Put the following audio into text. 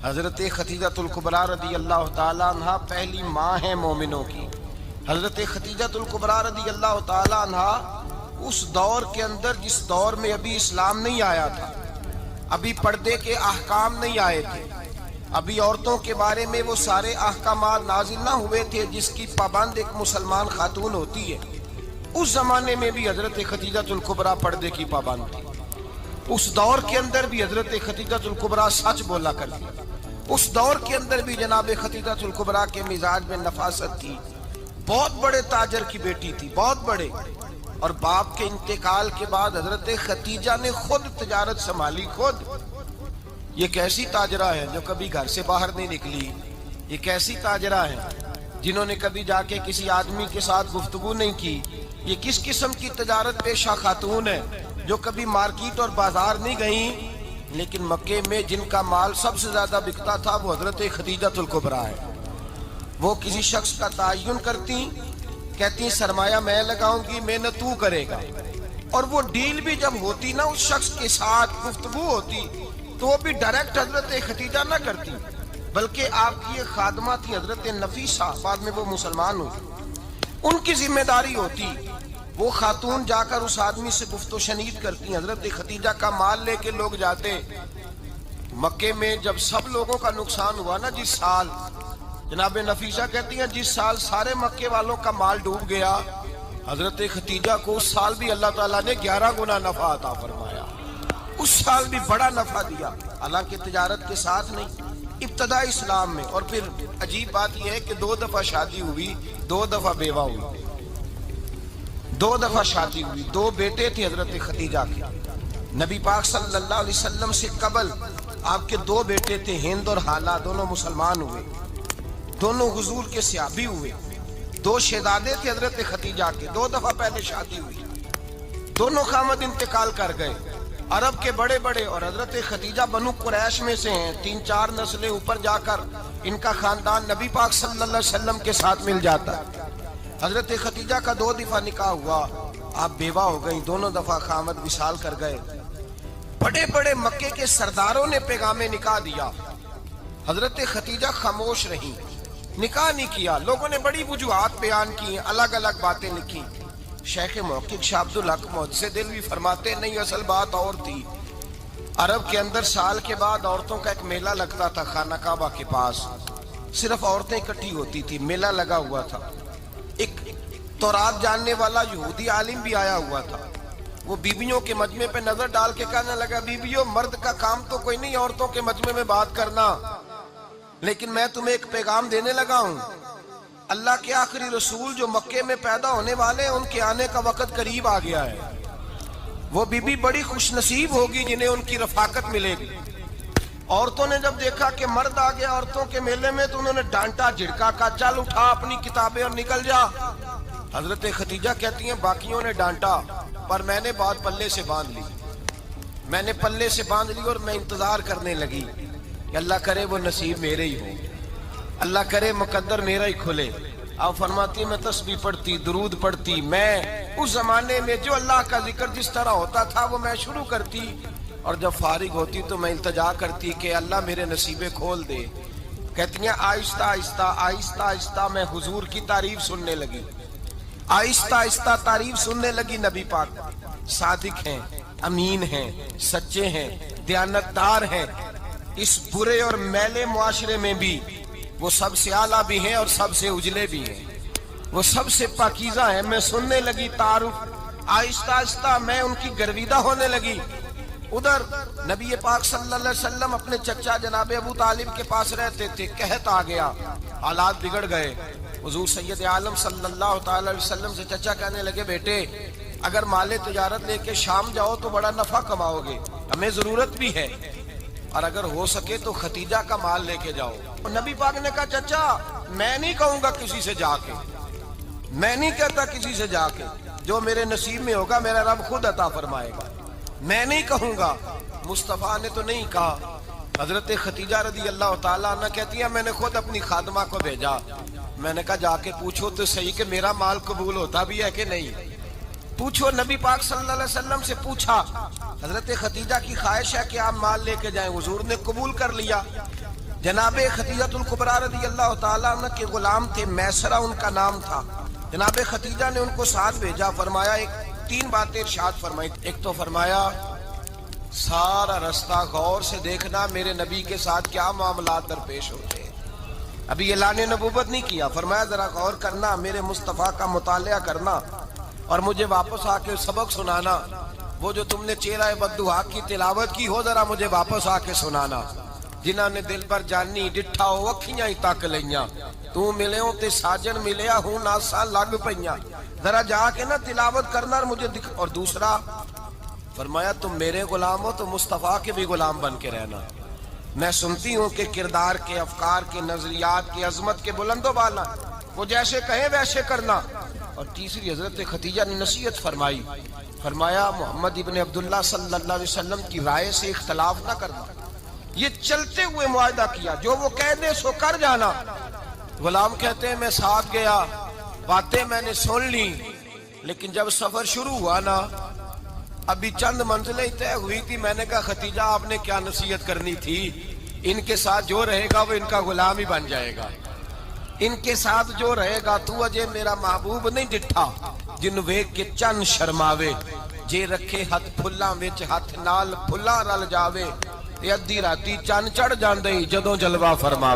حضرت خدیجۃ الکبریٰ رضی اللہ تعالیٰ عنہ پہلی ماں ہیں مومنوں کی۔ حضرت خدیجۃ الکبریٰ رضی اللہ تعالیٰ عنہ اس دور کے اندر جس دور میں ابھی اسلام نہیں آیا تھا، ابھی پردے کے احکام نہیں آئے تھے، ابھی عورتوں کے بارے میں وہ سارے احکامات نازل نہ ہوئے تھے جس کی پابند ایک مسلمان خاتون ہوتی ہے، اس زمانے میں بھی حضرت خدیجۃ الکبریٰ پردے کی پابند تھی۔ اس دور کے اندر بھی حضرت خدیجۃ الکبریٰ سچ بولا کرتی، اس دور کے اندر بھی جناب خدیجۃ الکبریٰ کے مزاج میں نفاست تھی۔ بہت بڑے تاجر کی بیٹی تھی، بہت بڑے، اور باپ کے انتقال کے بعد حضرت خدیجہ نے خود تجارت سنبھالی، خود۔ یہ کیسی تاجرہ ہے جو کبھی گھر سے باہر نہیں نکلی، یہ کیسی تاجرہ ہے جنہوں نے کبھی جا کے کسی آدمی کے ساتھ گفتگو نہیں کی، یہ کس قسم کی تجارت پیشہ خاتون ہے جو کبھی مارکیٹ اور بازار نہیں گئیں، لیکن مکے میں جن کا مال سب سے زیادہ بکتا تھا وہ حضرت خدیجۃ الکبریٰ ہے۔ وہ کسی شخص کا تعین کرتی، کہتی سرمایہ میں لگاؤں گی، محنت تو کرے گا، اور وہ ڈیل بھی جب ہوتی نا، اس شخص کے ساتھ گفتگو ہوتی تو وہ بھی ڈائریکٹ حضرت خدیجہ نہ کرتی، بلکہ آپ کی ایک خادمہ تھی حضرت نفیسہ، بعد میں وہ مسلمان ہوئی، ان کی ذمہ داری ہوتی، وہ خاتون جا کر اس آدمی سے گفت و شنید کرتی۔ حضرت خدیجہ کا مال لے کے لوگ جاتے مکے میں، جب سب لوگوں کا نقصان ہوا نا، جس سال، جناب نفیسہ کہتی ہیں جس سال سارے مکے والوں کا مال ڈوب گیا، حضرت خدیجہ کو اس سال بھی اللہ تعالیٰ نے 11 گنا نفع عطا فرمایا، اس سال بھی بڑا نفع دیا، حالانکہ تجارت کے ساتھ نہیں، ابتدا اسلام میں۔ اور پھر عجیب بات یہ ہے کہ 2 دفعہ شادی ہوئی، 2 دفعہ بیوہ ہوئی، 2 دفعہ شادی ہوئی، 2 بیٹے تھے حضرت خدیجہ کے۔ نبی پاک صلی اللہ علیہ وسلم سے قبل آپ کے 2 بیٹے تھے، ہند اور حالہ، دونوں مسلمان ہوئے، دونوں حضور کے صحابی ہوئے۔ 2 شہزادے تھے حضرت خدیجہ کے، 2 دفعہ پہلے شادی ہوئی، دونوں خامد انتقال کر گئے، عرب کے بڑے بڑے، اور حضرت خدیجہ بنو قریش میں سے ہیں، 3-4 نسلیں اوپر جا کر ان کا خاندان نبی پاک صلی اللہ علیہ وسلم کے ساتھ مل جاتا ہے۔ حضرت خدیجہ کا 2 دفعہ نکاح ہوا، آپ بیوہ ہو گئیں، دونوں دفعہ خامد وصال کر گئے۔ بڑے بڑے مکے کے سرداروں نے پیغام نکاح دیا، حضرت خدیجہ خاموش رہیں، نکاح نہیں کیا۔ لوگوں نے بڑی وجوہات بیان کی، الگ الگ باتیں لکھی۔ شیخ محقق شاہ عبدالحق محدث دہلوی فرماتے نہیں، اصل بات اور تھی۔ عرب کے اندر سال کے بعد عورتوں کا ایک میلہ لگتا تھا خانہ کعبہ کے پاس، صرف عورتیں اکٹھی ہوتی تھی، میلہ لگا ہوا تھا۔ ایک تورات جاننے والا یہودی عالم بھی آیا ہوا تھا، وہ بیویوں کے مجمع پہ نظر ڈال کے کہنے لگا، بیویوں، مرد کا کام تو کوئی نہیں عورتوں کے مجمع میں بات کرنا، لیکن میں تمہیں ایک پیغام دینے لگا ہوں، اللہ کے آخری رسول جو مکے میں پیدا ہونے والے ہیں، ان کے آنے کا وقت قریب آ گیا ہے۔ وہ بیوی بڑی خوش نصیب ہوگی جنہیں ان کی رفاقت ملے گی۔ عورتوں نے جب دیکھا کہ مرد آ گیا عورتوں کے میلے میں تو انہوں نے ڈانٹا، جھڑکا، کہا چل اٹھا اپنی کتابیں اور نکل جا۔ حضرت خدیجہ کہتی ہیں باقیوں نے ڈانٹا، پر میں نے بات پلے سے باندھ لی، میں نے پلے سے باندھ لی، اور میں انتظار کرنے لگی کہ اللہ کرے وہ نصیب میرے ہی ہو، اللہ کرے مقدر میرا ہی کھلے۔ آپ فرماتی میں تسبیح پڑھتی، درود پڑھتی، میں اس زمانے میں جو اللہ کا ذکر جس طرح ہوتا تھا وہ میں شروع کرتی، اور جب فارغ ہوتی تو میں التجا کرتی کہ اللہ میرے نصیبے کھول دے۔ کہتی ہیں آہستہ آہستہ آہستہ آہستہ میں حضور کی تعریف سننے لگی، آہستہ آہستہ تعریف سننے لگی۔ نبی پاک صادق ہیں، امین ہیں، سچے ہیں، دیانتدار ہیں، اس برے اور میلے معاشرے میں بھی وہ سب سے اعلیٰ بھی ہیں اور سب سے اجلے بھی ہیں، وہ سب سے پاکیزہ ہیں۔ میں سننے لگی تعارف، آہستہ آہستہ میں ان کی گرویدہ ہونے لگی۔ ادھر نبی پاک صلی اللہ علیہ وسلم اپنے چچا جناب ابو طالب کے پاس رہتے تھے، قحط آ گیا، حالات بگڑ گئے۔ حضور سید عالم صلی اللہ تعالی علیہ وسلم سے چچا کہنے لگے، بیٹے اگر مال تجارت لے کے شام جاؤ تو بڑا نفع کماؤ گے، ہمیں ضرورت بھی ہے، اور اگر ہو سکے تو خدیجہ کا مال لے کے جاؤ۔ اور نبی پاک نے کہا چچا میں نہیں کہوں گا کسی سے جا کے، میں نہیں کہتا کسی سے جا کے، جو میرے نصیب میں ہوگا میرا رب خود عطا فرمائے گا، میں نہیں کہوں گا۔ مصطفیٰ نے تو نہیں کہا۔ حضرت خدیجہ رضی اللہ تعالیٰ عنہ کہتی ہیں میں نے خود اپنی خادمہ کو بھیجا، میں نے کہا جا کے پوچھو تو صحیح کہ میرا مال قبول ہوتا بھی ہے کہ نہیں، پوچھو۔ نبی پاک صلی اللہ علیہ وسلم سے پوچھا، حضرت خدیجہ کی خواہش ہے کہ آپ مال لے کے جائیں، حضور نے قبول کر لیا۔ جناب خدیجہ الکبریٰ رضی اللہ تعالیٰ عنہ کے غلام تھے، میسرہ ان کا نام تھا۔ جناب خدیجہ نے ان کو ساتھ بھیجا، فرمایا تین باتیں ارشاد فرمائی۔ ایک تو فرمایا سارا رستہ غور سے دیکھنا میرے نبی کے ساتھ کیا معاملات درپیش ہوتے ہیں۔ ابھی اعلان نبوت نہیں کیا، فرمایا ذرا غور کرنا، میرے مصطفیٰ کا مطالعہ کرنا اور مجھے واپس آ کے سبق سنانا۔ وہ جو تم نے چہرہ بددعا کی تلاوت کی ہو، ذرا مجھے واپس آ کے سنانا۔ جنہاں نے دل پر جانی ڈٹھا ہو اکھیاں ہی تک لیاں، تو ملے ہوں تے ساجن ملیا ہوں ناساں لگ پئیاں، ذرا جا کے نا تلاوت کرنا اور مجھے دکھ۔ اور دوسرا فرمایا تم میرے غلام ہو تو مصطفیٰ کے بھی غلام بن کے رہنا، میں سنتی ہوں کہ کردار کے، افکار کے، نظریات کے، عظمت کے بلند و بالا، وہ جیسے کہیں ویسے کرنا۔ اور تیسری حضرت خدیجہ نے نصیحت فرمائی، فرمایا محمد ابن عبداللہ صلی اللہ علیہ وسلم کی رائے سے اختلاف نہ کرنا۔ یہ چلتے ہوئے معاہدہ کیا، جو وہ کہہ دے سو کر جانا۔ غلام کہتے ہیں میں ساتھ گیا، باتیں میں نے سن لی، لیکن جب سفر شروع ہوا نا، ابھی چند منزلیں طے ہوئی تھی، میں نے کہا خدیجہ آپ نے کیا نصیحت کرنی تھی، ان کے ساتھ جو رہے گا وہ ان کا غلام ہی بن جائے گا، ان کے ساتھ جو رہے گا تو اجے میرا محبوب نہیں ڈٹھا جن ویکھ کے چن شرماوے، جے رکھے ہاتھ پھلاں وچ ہاتھ نال پھلاں رل جاوے، تے ادھی راتی چن چڑھ جاندے جدوں جلوہ فرما